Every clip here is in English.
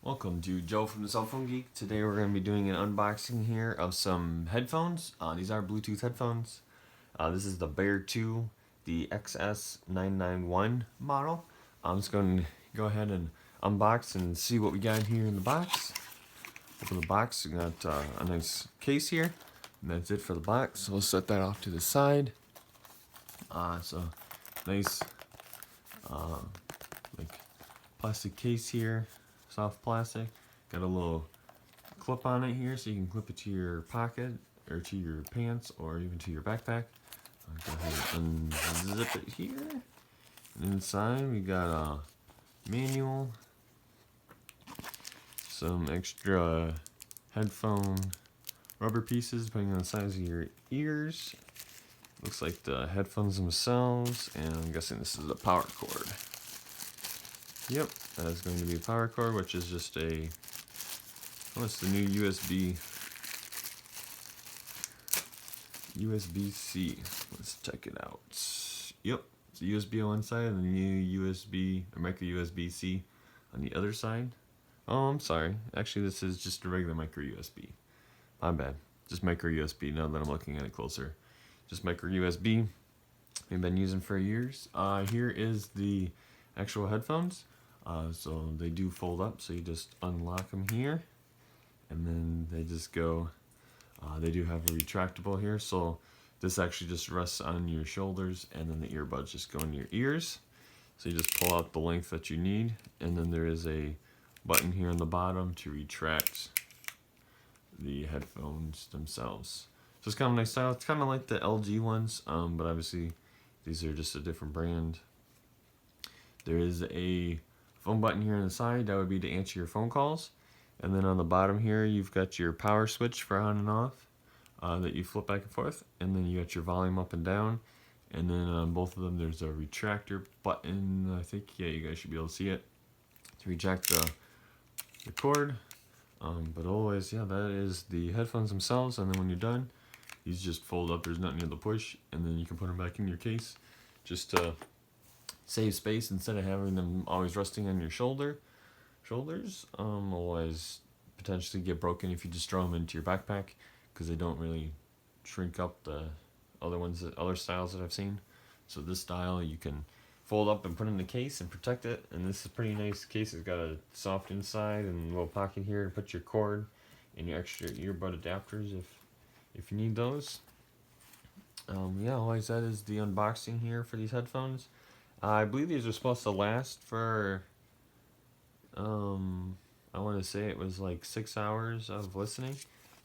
Welcome to Joe from the Cell Phone Geek. Today we're going to be doing an unboxing here of some headphones. These are Bluetooth headphones. This is the Beartwo, the XS991 model. I'm just going to go ahead and unbox and see what we got here in the box. Open the box, we got a nice case here. And that's it for the box. So we'll set that off to the side. So nice like plastic case here. Soft plastic. Got a little clip on it here so you can clip it to your pocket or to your pants or even to your backpack. I'll go ahead and unzip it here. And inside we got a manual, some extra headphone rubber pieces depending on the size of your ears. Looks like the headphones themselves, and I'm guessing this is a power cord. Yep, that is going to be a power cord, which is just a, oh, it's the new USB-C. Let's check it out. Yep, it's a USB on one side and the new USB, or micro USB-C on the other side. Oh, I'm sorry. Actually, this is just a regular micro USB. My bad. Just micro USB now that I'm looking at it closer. Just micro USB. We've been using for years. Here is the actual headphones. So they do fold up, so you just unlock them here, and then they just go, they do have a retractable here, so this actually just rests on your shoulders, and then the earbuds just go in your ears. So you just pull out the length that you need, and then there is a button here on the bottom to retract the headphones themselves. So it's kind of a nice style. It's kind of like the LG ones, but obviously these are just a different brand. There is a phone button here on the side. That would be to answer your phone calls. And then on the bottom here, you've got your power switch for on and off that you flip back and forth. And then you got your volume up and down. And then on both of them, there's a retractor button. I think, yeah, you guys should be able to see it to retract the cord. But always, yeah, that is the headphones themselves. And then when you're done, these just fold up. There's nothing to push. And then you can put them back in your case just to save space instead of having them always resting on your shoulders. Otherwise potentially get broken if you just throw them into your backpack, because they don't really shrink up the other styles that I've seen. So this style you can fold up and put in the case and protect it, and this is a pretty nice case. It's got a soft inside and a little pocket here to put your cord and your extra earbud adapters if you need those. Yeah, always that is the unboxing here for these headphones. I believe these are supposed to last for, I want to say it was like 6 hours of listening.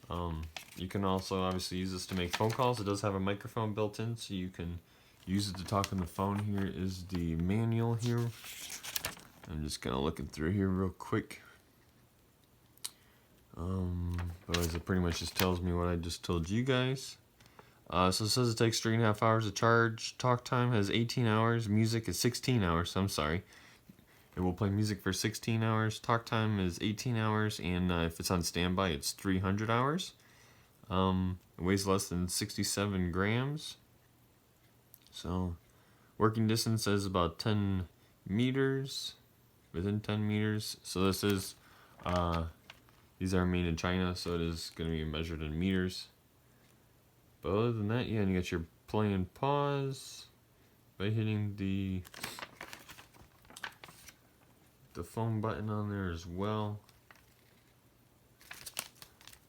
You can also obviously use this to make phone calls. It does have a microphone built in, so you can use it to talk on the phone. Here is the manual here. I'm just kind of looking through here real quick. But it pretty much just tells me what I just told you guys. So it says it takes 3.5 hours to charge. Talk time has 18 hours. Music is 16 hours. So I'm sorry. It will play music for 16 hours. Talk time is 18 hours. And if it's on standby, it's 300 hours. It weighs less than 67 grams. So working distance is about 10 meters. Within 10 meters. So this is, these are made in China, so it is going to be measured in meters. But other than that, yeah, and you got your play and pause by hitting the phone button on there as well.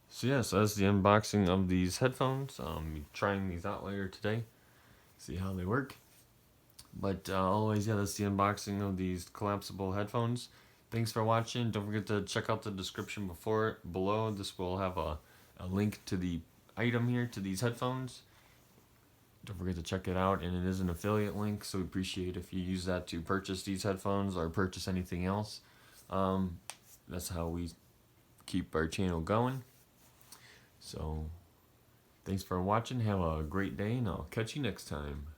So yeah, so that's the unboxing of these headphones. Trying these out later today, see how they work. But always, yeah, that's the unboxing of these collapsible headphones. Thanks for watching. Don't forget to check out the description below. This will have a link to the item here, to these headphones. Don't forget to check it out, and it is an affiliate link, so we appreciate if you use that to purchase these headphones or purchase anything else. That's how we keep our channel going. So thanks for watching. Have a great day, and I'll catch you next time.